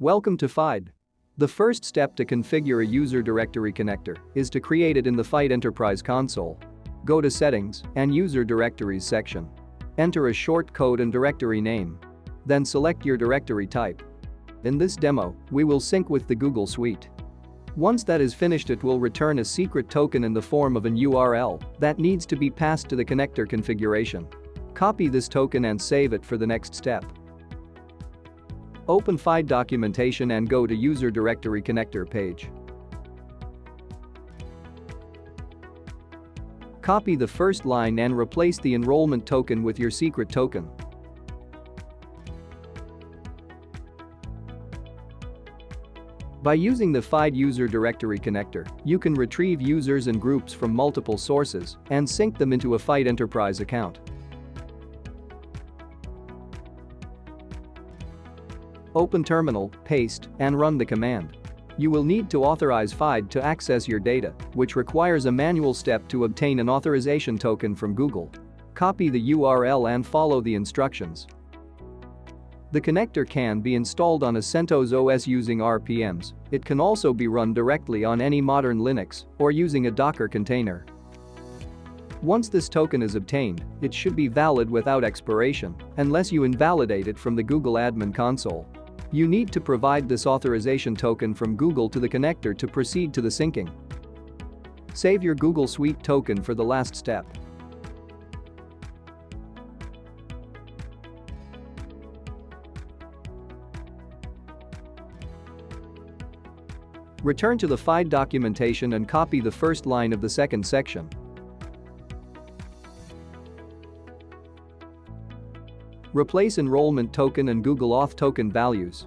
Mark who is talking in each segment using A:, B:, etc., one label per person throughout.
A: Welcome to Fyde. The first step to configure a user directory connector is to create it in the Fyde Enterprise console. Go to Settings and User Directories section. Enter a short code and directory name. Then select your directory type. In this demo, we will sync with the Google Suite. Once that is finished, it will return a secret token in the form of an URL that needs to be passed to the connector configuration. Copy this token and save it for the next step. Open Fyde documentation and go to User Directory Connector page. Copy the first line and replace the enrollment token with your secret token. By using the Fyde User Directory Connector, you can retrieve users and groups from multiple sources and sync them into a Fyde Enterprise account. Open Terminal, paste, and run the command. You will need to authorize Fyde to access your data, which requires a manual step to obtain an authorization token from Google. Copy the URL and follow the instructions. The connector can be installed on a CentOS OS using RPMs. It can also be run directly on any modern Linux or using a Docker container. Once this token is obtained, it should be valid without expiration, unless you invalidate it from the Google admin console. You need to provide this authorization token from Google to the connector to proceed to the syncing. Save your Google Suite token for the last step. Return to the Fyde documentation and copy the first line of the second section. Replace enrollment token and Google Auth token values.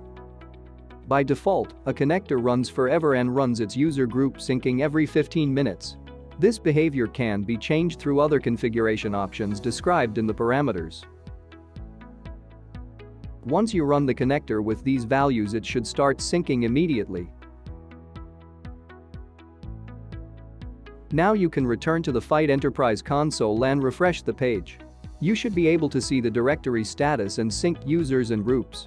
A: By default, a connector runs forever and runs its user group syncing every 15 minutes. This behavior can be changed through other configuration options described in the parameters. Once you run the connector with these values, it should start syncing immediately. Now you can return to the Fyde Enterprise console and refresh the page. You should be able to see the directory status and sync users and groups.